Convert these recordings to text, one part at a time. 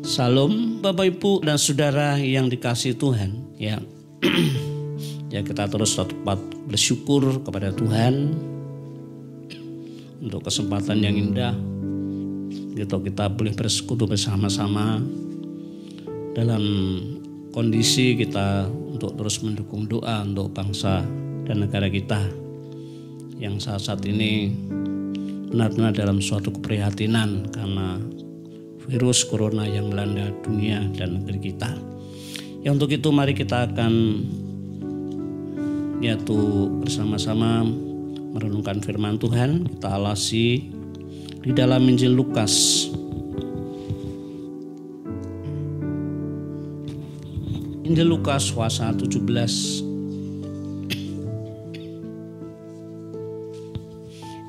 Salam Bapak Ibu dan Saudara yang dikasihi Tuhan. Ya, ya kita terus tetap bersyukur kepada Tuhan untuk kesempatan yang indah gitu kita boleh bersekutu bersama-sama dalam kondisi kita untuk terus mendukung doa untuk bangsa dan negara kita yang saat ini benar-benar dalam suatu keprihatinan karena virus corona yang melanda dunia dan negeri kita. Ya, untuk itu mari kita akan yaitu bersama-sama merenungkan firman Tuhan. Kita alasi di dalam Injil Lukas. Injil Lukas pasal 17.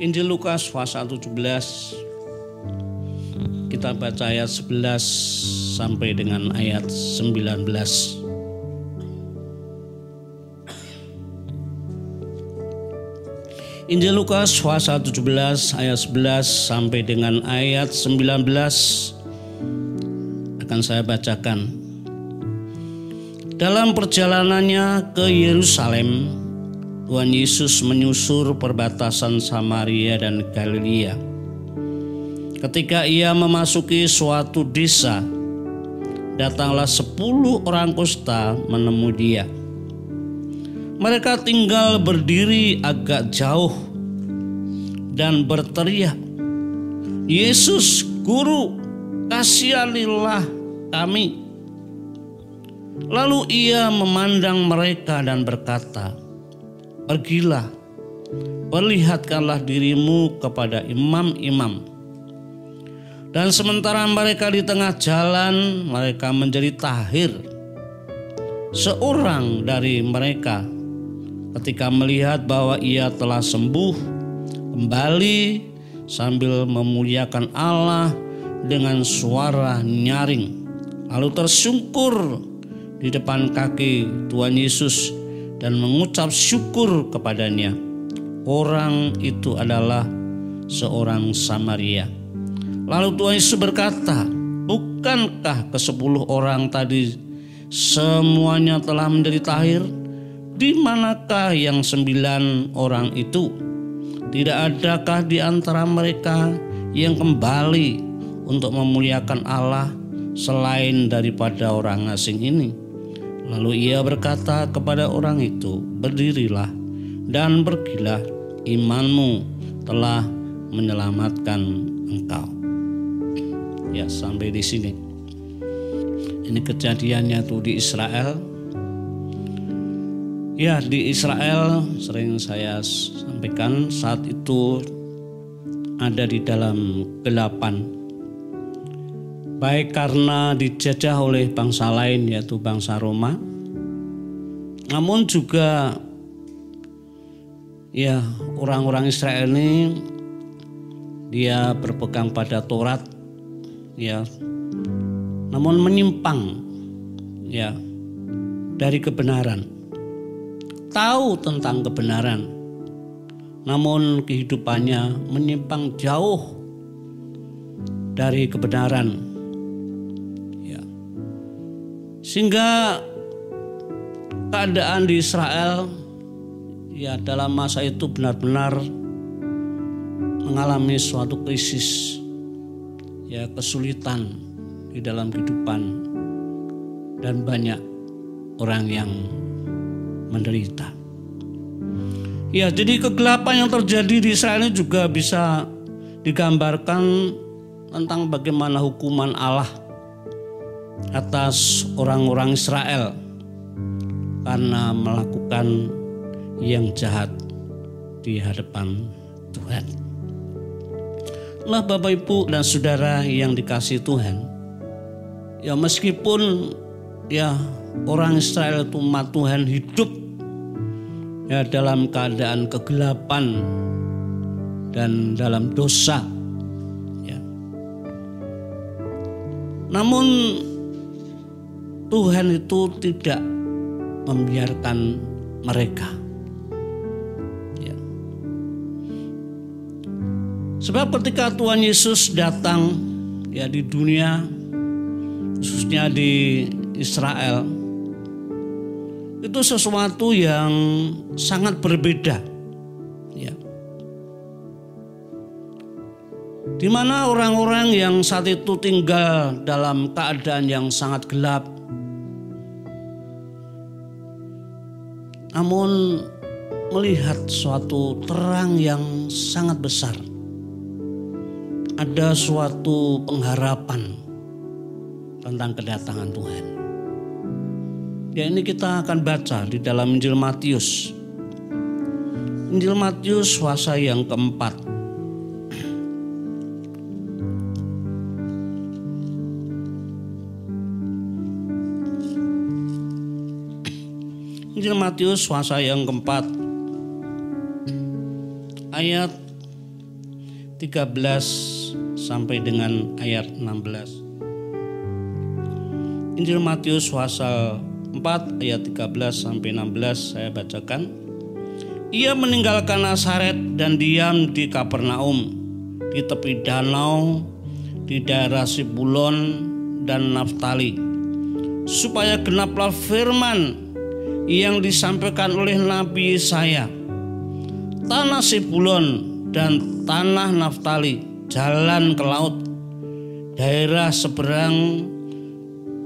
Injil Lukas pasal 17. Kita baca ayat 11 sampai dengan ayat 19. Injil Lukas pasal 17 ayat 11 sampai dengan ayat 19 akan saya bacakan. Dalam perjalanannya ke Yerusalem, Tuhan Yesus menyusur perbatasan Samaria dan Galilea. Ketika ia memasuki suatu desa, datanglah 10 orang kusta menemui dia. Mereka tinggal berdiri agak jauh dan berteriak, "Yesus, Guru, kasihanilah kami." Lalu ia memandang mereka dan berkata, "Pergilah, perlihatkanlah dirimu kepada imam-imam." Dan sementara mereka di tengah jalan, mereka menjadi tahir. Seorang dari mereka ketika melihat bahwa ia telah sembuh, kembali sambil memuliakan Allah dengan suara nyaring. Lalu tersungkur di depan kaki Tuhan Yesus dan mengucap syukur kepadanya. Orang itu adalah seorang Samaria. Lalu Tuhan Yesus berkata, "Bukankah ke-10 orang tadi semuanya telah menjadi tahir? Di manakah yang 9 orang itu? Tidak adakah di antara mereka yang kembali untuk memuliakan Allah selain daripada orang asing ini?" Lalu ia berkata kepada orang itu, "Berdirilah dan pergilah, imanmu telah menyelamatkan engkau." Ya, sampai di sini. Ini kejadiannya tuh di Israel. Ya, di Israel sering saya sampaikan saat itu ada di dalam kegelapan. Baik karena dijajah oleh bangsa lain yaitu bangsa Roma. Namun juga ya orang-orang Israel ini dia berpegang pada Taurat. Ya, namun menyimpang ya dari kebenaran. Tahu tentang kebenaran, namun kehidupannya menyimpang jauh dari kebenaran. Ya. Sehingga keadaan di Israel ya dalam masa itu benar-benar mengalami suatu krisis. Ya, kesulitan di dalam kehidupan dan banyak orang yang menderita. Ya, jadi kegelapan yang terjadi di Israel ini juga bisa digambarkan tentang bagaimana hukuman Allah atas orang-orang Israel karena melakukan yang jahat di hadapan Tuhan. Nah, Bapak Ibu dan Saudara yang dikasihi Tuhan, ya meskipun ya orang Israel itu umat Tuhan hidup ya dalam keadaan kegelapan dan dalam dosa, ya. Namun Tuhan itu tidak membiarkan mereka. Sebab ketika Tuhan Yesus datang ya di dunia, khususnya di Israel, itu sesuatu yang sangat berbeda, ya. Di mana orang-orang yang saat itu tinggal dalam keadaan yang sangat gelap, namun melihat suatu terang yang sangat besar. Ada suatu pengharapan tentang kedatangan Tuhan. Ya, ini kita akan baca di dalam Injil Matius. Injil Matius pasal yang keempat. Injil Matius pasal yang keempat ayat 13 sampai dengan ayat 16. Injil Matius pasal 4 ayat 13 sampai 16 saya bacakan. Ia meninggalkan Nazaret dan diam di Kapernaum, di tepi danau, di daerah Zebulon dan Naftali, supaya genaplah firman yang disampaikan oleh Nabi Yesaya. Tanah Zebulon dan tanah Naftali, jalan ke laut, daerah seberang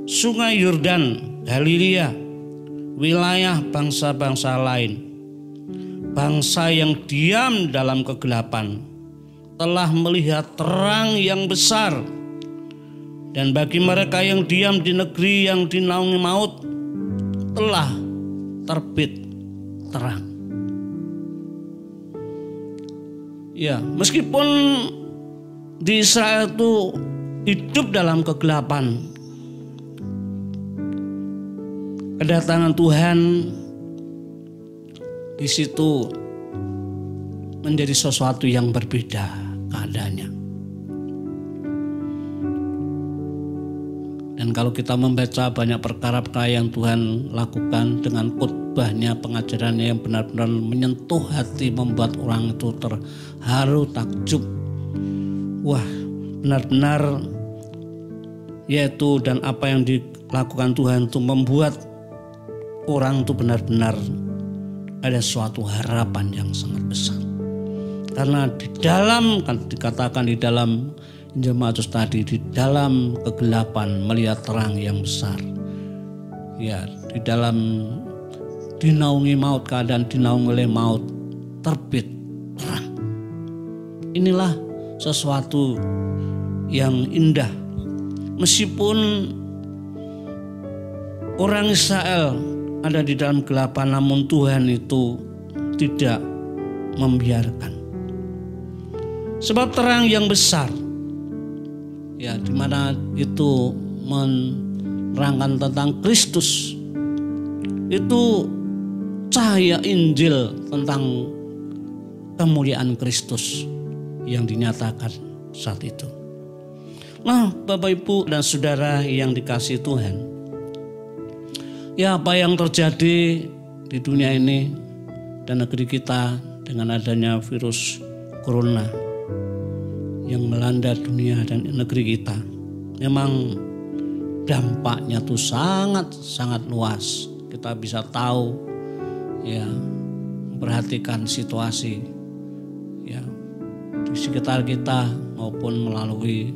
Sungai Yordan, Galilea, wilayah bangsa-bangsa lain. Bangsa yang diam dalam kegelapan telah melihat terang yang besar. Dan bagi mereka yang diam di negeri yang dinaungi maut, telah terbit terang. Ya, meskipun di Israel itu hidup dalam kegelapan, kedatangan Tuhan di situ menjadi sesuatu yang berbeda keadaannya. Dan kalau kita membaca banyak perkara-perkara yang Tuhan lakukan dengan khotbahnya, pengajarannya yang benar-benar menyentuh hati, membuat orang itu terharu, takjub. Wah, benar-benar yaitu dan apa yang dilakukan Tuhan itu membuat orang itu benar-benar ada suatu harapan yang sangat besar. Karena di dalam, kan dikatakan di dalam Injil Matius tadi, di dalam kegelapan melihat terang yang besar. Ya, di dalam dinaungi maut, keadaan dinaungi oleh maut, terbit terang. Inilah sesuatu yang indah. Meskipun orang Israel ada di dalam kegelapan, namun Tuhan itu tidak membiarkan. Sebab terang yang besar, ya, di mana itu menerangkan tentang Kristus, itu cahaya Injil tentang kemuliaan Kristus yang dinyatakan saat itu. Nah, Bapak, Ibu, dan Saudara yang dikasihi Tuhan, ya, apa yang terjadi di dunia ini dan negeri kita dengan adanya virus corona yang melanda dunia dan negeri kita, memang dampaknya tuh sangat luas. Kita bisa tahu, ya, memperhatikan situasi, ya, di sekitar kita maupun melalui,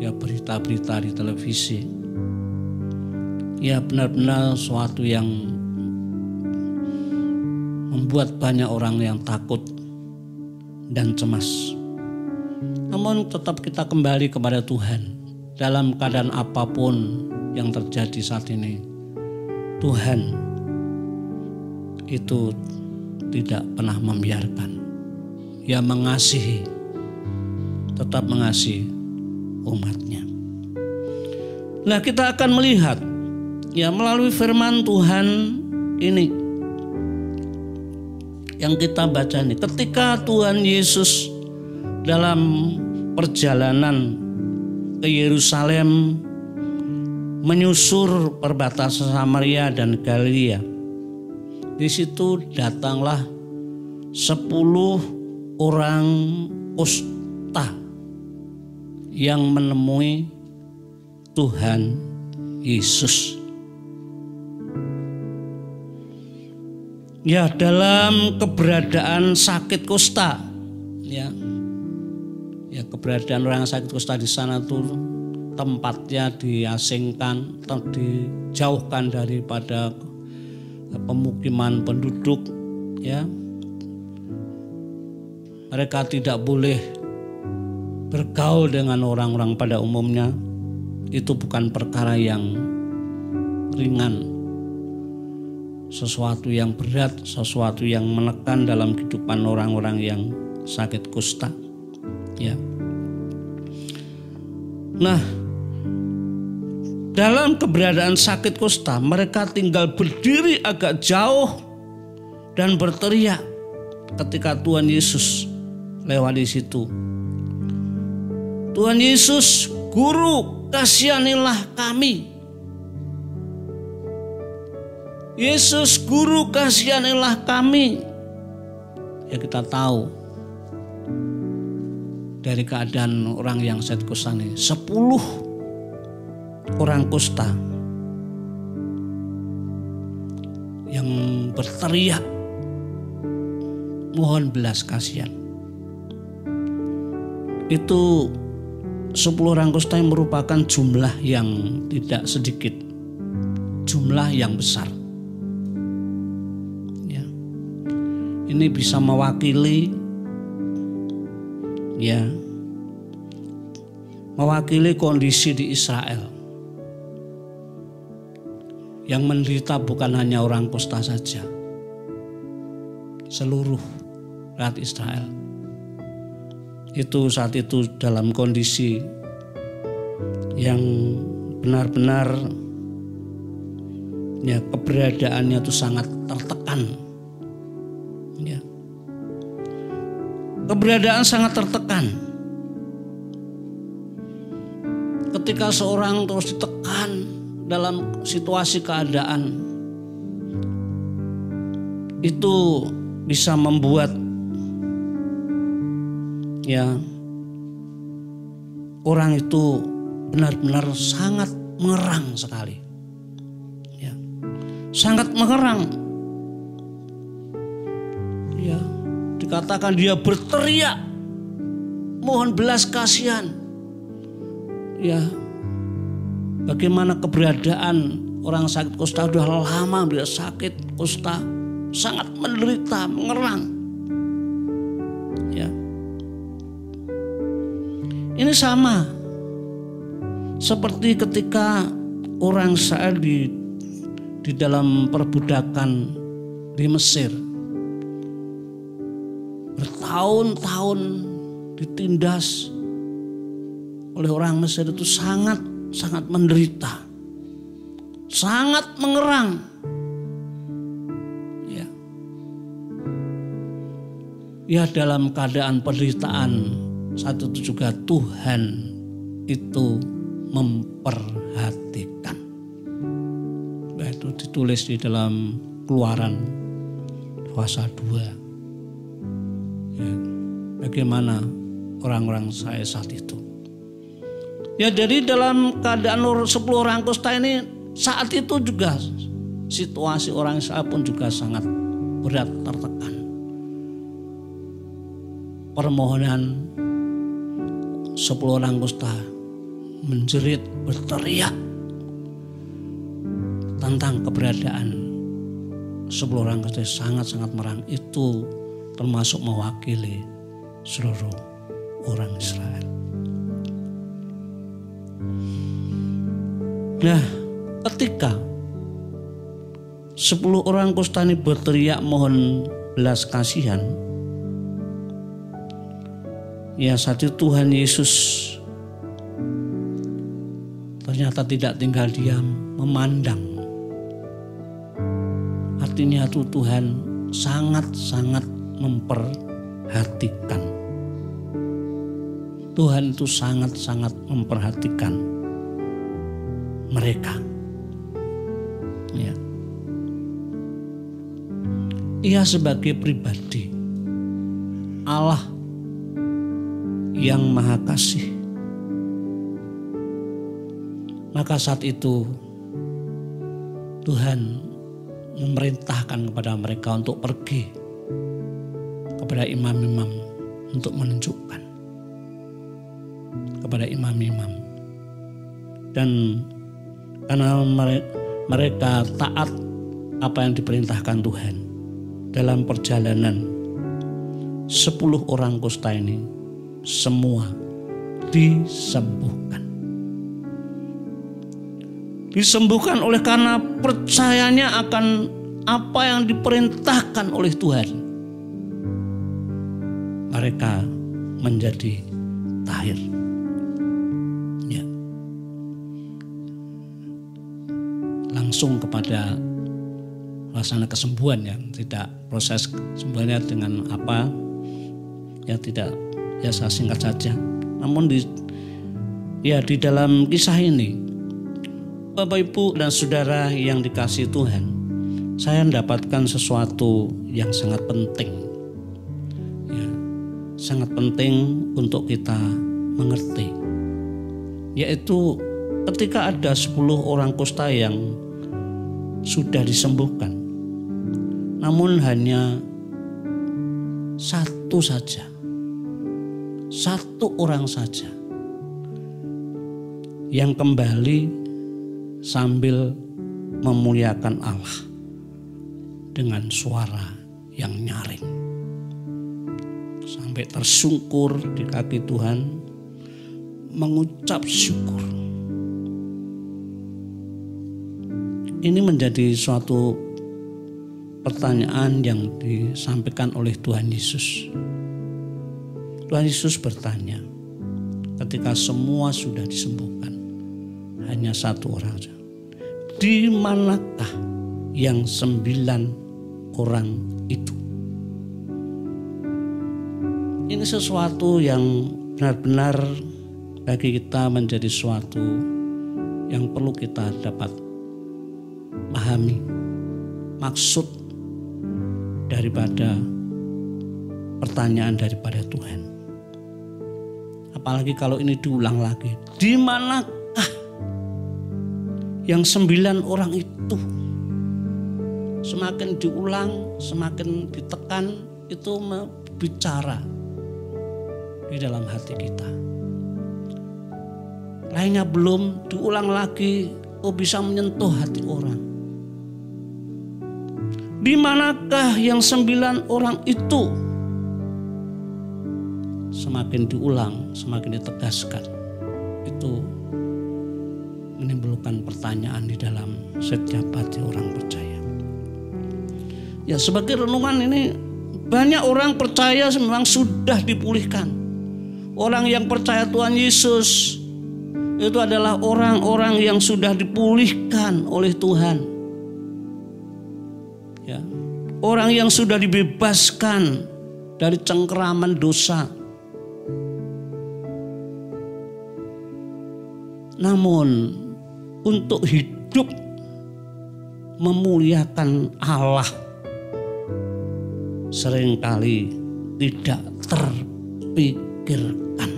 ya, berita-berita di televisi. Ya, benar-benar suatu yang membuat banyak orang yang takut dan cemas. Namun tetap kita kembali kepada Tuhan. Dalam keadaan apapun yang terjadi saat ini, Tuhan itu tidak pernah membiarkan. Ia mengasihi, tetap mengasihi umatnya. Nah, kita akan melihat, ya, melalui firman Tuhan ini yang kita baca ini, ketika Tuhan Yesus dalam perjalanan ke Yerusalem menyusur perbatasan Samaria dan Galilea, di situ datanglah 10 orang kusta yang menemui Tuhan Yesus. Ya, dalam keberadaan sakit kusta, ya keberadaan orang sakit kusta di sana tuh tempatnya diasingkan, dijauhkan daripada pemukiman penduduk, ya. Mereka tidak boleh bergaul dengan orang-orang pada umumnya. Itu bukan perkara yang ringan, sesuatu yang berat, sesuatu yang menekan dalam kehidupan orang-orang yang sakit kusta, ya. Nah, dalam keberadaan sakit kusta, mereka tinggal berdiri agak jauh dan berteriak ketika Tuhan Yesus lewat di situ. Tuhan Yesus, Guru, kasihanilah kami. Yesus, Guru, kasihanilah kami. Ya, kita tahu dari keadaan orang yang sakit kusta ini, 10 orang kusta yang berteriak mohon belas kasihan. Itu 10 orang kusta yang merupakan jumlah yang tidak sedikit, jumlah yang besar. Ya. Ini bisa mewakili, ya, mewakili kondisi di Israel. Yang menderita bukan hanya orang kusta saja, seluruh rakyat Israel. Itu saat itu dalam kondisi yang benar-benar, ya, keberadaannya itu sangat tertekan, ya. Keberadaan sangat tertekan. Ketika seorang terus ditekan dalam situasi keadaan, itu bisa membuat, ya, orang itu benar-benar sangat mengerang sekali, ya, sangat mengerang, ya. Dikatakan dia berteriak mohon belas kasihan, ya. Bagaimana keberadaan orang sakit kusta, sudah lama dia sakit kusta, sangat menderita, mengerang, ya. Ini sama seperti ketika orang Israel di dalam perbudakan di Mesir, bertahun-tahun ditindas oleh orang Mesir, itu sangat menderita, sangat mengerang, ya. Ya, dalam keadaan penderitaan saat itu juga Tuhan itu memperhatikan. Nah, itu ditulis di dalam Keluaran pasal 2. Ya, bagaimana orang-orang Israel saat itu. Ya, jadi dalam keadaan 10 orang kusta ini saat itu juga situasi orang Israel pun juga sangat berat, tertekan. Permohonan 10 orang kusta menjerit, berteriak tentang keberadaan 10 orang kusta sangat-sangat merang. Itu termasuk mewakili seluruh orang Israel. Nah, ketika 10 orang kusta ini berteriak mohon belas kasihan, ya, saat itu Tuhan Yesus ternyata tidak tinggal diam, memandang. Artinya itu Tuhan sangat-sangat memperhatikan. Tuhan itu sangat-sangat memperhatikan mereka, ya. Ia sebagai pribadi Allah yang maha kasih, maka saat itu Tuhan memerintahkan kepada mereka untuk pergi kepada imam-imam untuk menunjukkan kepada imam-imam. Dan karena mereka taat apa yang diperintahkan Tuhan, dalam perjalanan 10 orang kusta ini semua disembuhkan. Disembuhkan oleh karena percayanya akan apa yang diperintahkan oleh Tuhan. Mereka menjadi tahir. Ya. Langsung kepada laksana kesembuhan, ya, tidak proses kesembuhannya dengan apa, ya tidak, ya saya singkat saja. Namun di dalam kisah ini, Bapak, Ibu, dan Saudara yang dikasihi Tuhan, saya mendapatkan sesuatu yang sangat penting, ya, sangat penting untuk kita mengerti, yaitu ketika ada 10 orang kusta yang sudah disembuhkan, namun hanya satu orang saja yang kembali sambil memuliakan Allah dengan suara yang nyaring, sampai tersungkur di kaki Tuhan mengucap syukur. Ini menjadi suatu pertanyaan yang disampaikan oleh Tuhan Yesus. Tuhan Yesus bertanya, ketika semua sudah disembuhkan, hanya satu orang saja, di manakah yang 9 orang itu? Ini sesuatu yang benar-benar bagi kita menjadi suatu yang perlu kita dapat pahami maksud daripada pertanyaan daripada Tuhan. Apalagi kalau ini diulang lagi, di manakah yang 9 orang itu? Semakin diulang, semakin ditekan, itu bicara di dalam hati kita. Lainnya belum diulang lagi, bisa menyentuh hati orang. Di manakah yang 9 orang itu? Semakin diulang, semakin ditegaskan, itu menimbulkan pertanyaan di dalam setiap hati orang percaya. Ya, sebagai renungan ini, banyak orang percaya memang sudah dipulihkan. Orang yang percaya Tuhan Yesus itu adalah orang-orang yang sudah dipulihkan oleh Tuhan. Ya, orang yang sudah dibebaskan dari cengkeraman dosa. Namun untuk hidup memuliakan Allah seringkali tidak terpikirkan.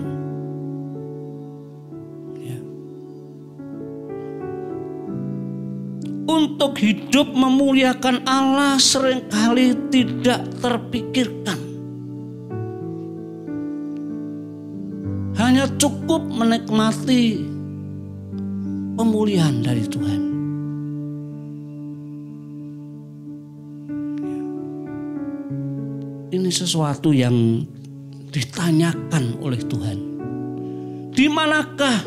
Ya. Untuk hidup memuliakan Allah seringkali tidak terpikirkan. Hanya cukup menikmati pemulihan dari Tuhan. Ini sesuatu yang ditanyakan oleh Tuhan. Di manakah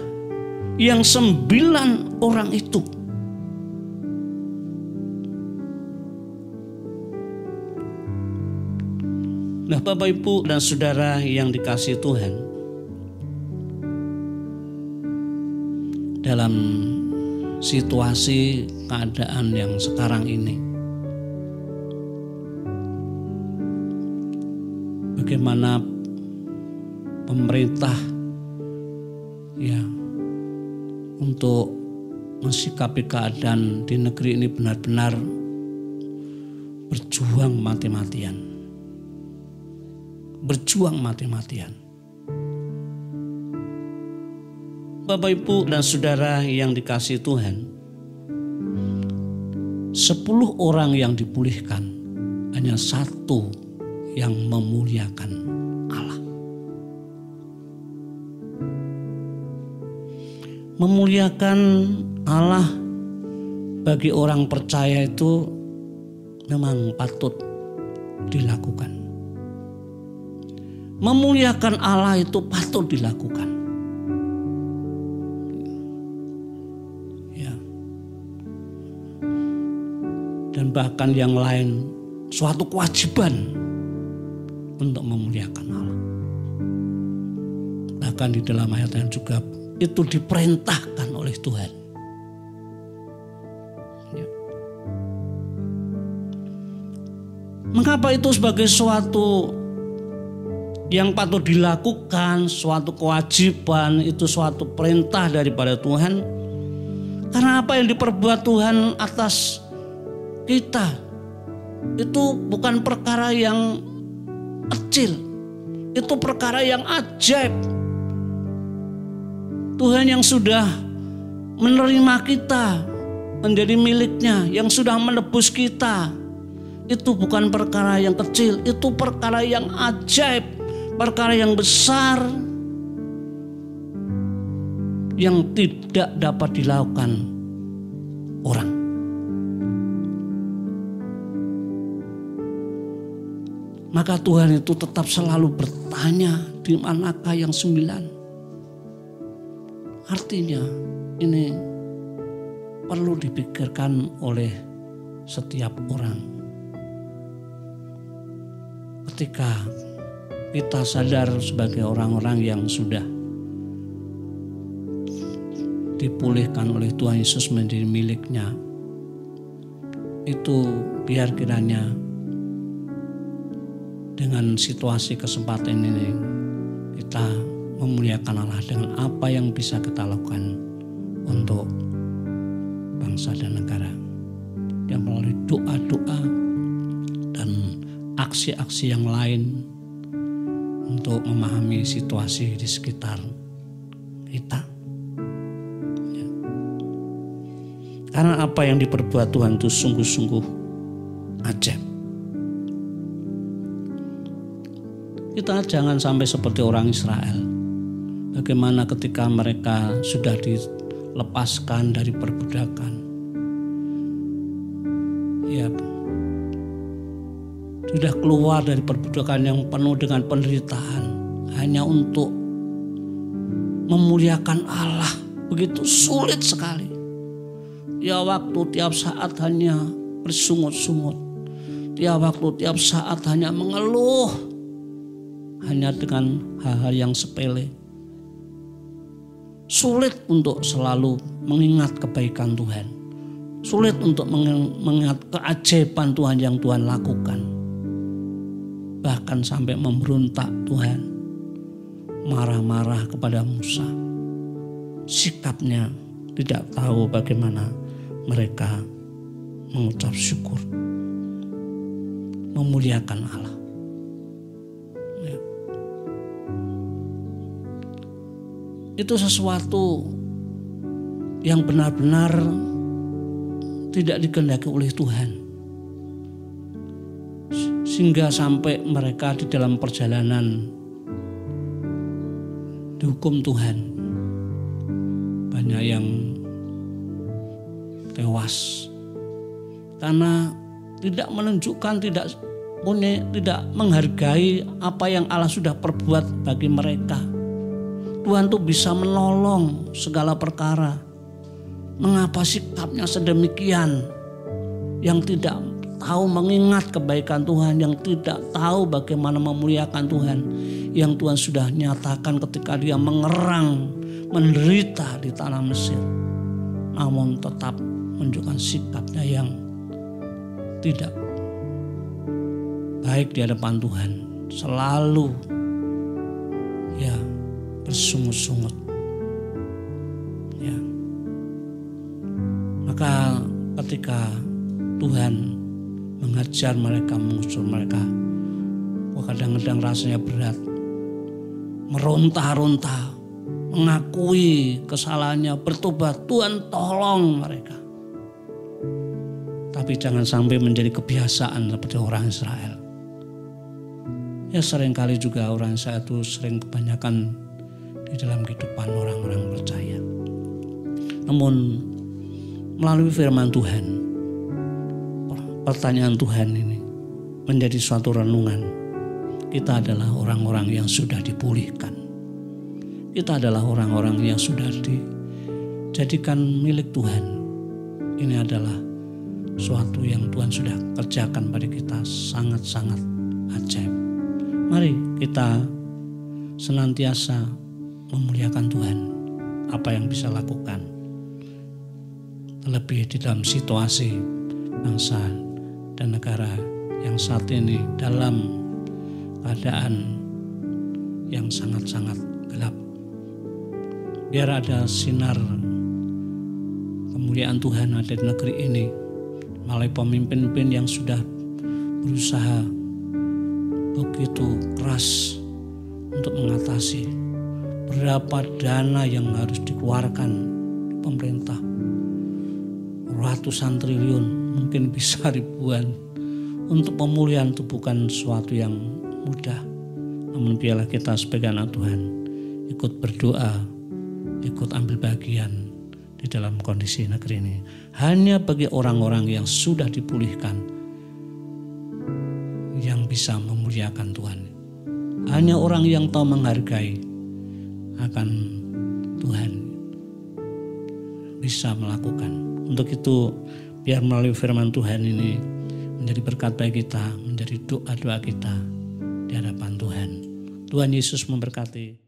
yang 9 orang itu? Nah, Bapak, Ibu, dan Saudara yang dikasihi Tuhan, dalam situasi keadaan yang sekarang ini, bagaimana pemerintah ya untuk mensikapi keadaan di negeri ini benar-benar berjuang mati-matian. Berjuang mati-matian. Bapak, Ibu, dan Saudara yang dikasihi Tuhan, 10 orang yang dipulihkan, hanya 1 yang memuliakan Allah. Memuliakan Allah bagi orang percaya itu memang patut dilakukan. Memuliakan Allah itu patut dilakukan. Ya. Dan bahkan yang lain, suatu kewajiban untuk memuliakan Allah. Bahkan di dalam ayat yang juga itu diperintahkan oleh Tuhan. Ya. Mengapa itu sebagai suatu yang patut dilakukan, suatu kewajiban, itu suatu perintah daripada Tuhan? Karena apa yang diperbuat Tuhan atas kita itu bukan perkara yang kecil, itu perkara yang ajaib. Tuhan yang sudah menerima kita menjadi miliknya, yang sudah menebus kita, itu bukan perkara yang kecil, itu perkara yang ajaib, perkara yang besar yang tidak dapat dilakukan orang. Maka Tuhan itu tetap selalu bertanya, di manakah yang 9? Artinya ini perlu dipikirkan oleh setiap orang. Ketika kita sadar sebagai orang-orang yang sudah dipulihkan oleh Tuhan Yesus menjadi miliknya, itu biar kiranya dengan situasi kesempatan ini kita memuliakan Allah dengan apa yang bisa kita lakukan untuk bangsa dan negara, yang melalui doa-doa dan aksi-aksi yang lain untuk memahami situasi di sekitar kita. Ya. Karena apa yang diperbuat Tuhan itu sungguh-sungguh ajaib. Kita jangan sampai seperti orang Israel. Bagaimana ketika mereka sudah dilepaskan dari perbudakan. Ya, sudah keluar dari perbudakan yang penuh dengan penderitaan hanya untuk memuliakan Allah. Begitu sulit sekali. Ya, waktu tiap saat hanya bersungut-sungut. Tiap waktu tiap saat hanya mengeluh. Hanya dengan hal-hal yang sepele. Sulit untuk selalu mengingat kebaikan Tuhan. Sulit untuk mengingat keajaiban Tuhan yang Tuhan lakukan. Bahkan sampai memberontak Tuhan. Marah-marah kepada Musa. Sikapnya tidak tahu bagaimana mereka mengucap syukur. Memuliakan Allah. Ya. Itu sesuatu yang benar-benar tidak dikehendaki oleh Tuhan. Sehingga sampai mereka di dalam perjalanan dihukum Tuhan. Banyak yang tewas. Karena tidak menunjukkan, tidak menghargai apa yang Allah sudah perbuat bagi mereka. Tuhan tuh bisa menolong segala perkara. Mengapa sikapnya sedemikian? Yang tidak tahu mengingat kebaikan Tuhan, yang tidak tahu bagaimana memuliakan Tuhan, yang Tuhan sudah nyatakan ketika dia mengerang, menderita di tanah Mesir, namun tetap menunjukkan sikapnya yang tidak baik di hadapan Tuhan, selalu ya bersungut-sungut. Ya. Maka ketika Tuhan mengajar mereka, mengusir mereka, kadang-kadang rasanya berat, meronta-ronta, mengakui kesalahannya, bertobat, Tuhan tolong mereka. Tapi jangan sampai menjadi kebiasaan seperti orang Israel. Ya seringkali juga orang Israel itu sering kebanyakan di dalam kehidupan orang-orang percaya. Namun melalui firman Tuhan, pertanyaan Tuhan ini menjadi suatu renungan. Kita adalah orang-orang yang sudah dipulihkan. Kita adalah orang-orang yang sudah dijadikan milik Tuhan. Ini adalah suatu yang Tuhan sudah kerjakan pada kita sangat-sangat ajaib. Mari kita senantiasa memuliakan Tuhan, apa yang bisa lakukan. Terlebih di dalam situasi bangsa dan negara yang saat ini dalam keadaan yang sangat-sangat gelap. Biar ada sinar kemuliaan Tuhan ada di negeri ini melalui pemimpin-pemimpin yang sudah berusaha begitu keras untuk mengatasi berapa dana yang harus dikeluarkan di pemerintah. Ratusan triliun, mungkin bisa ribuan. Untuk pemulihan itu bukan sesuatu yang mudah. Namun biarlah kita sebagai anak Tuhan ikut berdoa, ikut ambil bagian di dalam kondisi negeri ini. Hanya bagi orang-orang yang sudah dipulihkan yang bisa memuliakan Tuhan. Hanya orang yang tahu menghargai akan Tuhan bisa melakukan. Untuk itu biar melalui firman Tuhan ini menjadi berkat bagi kita, menjadi doa-doa kita di hadapan Tuhan. Tuhan Yesus memberkati.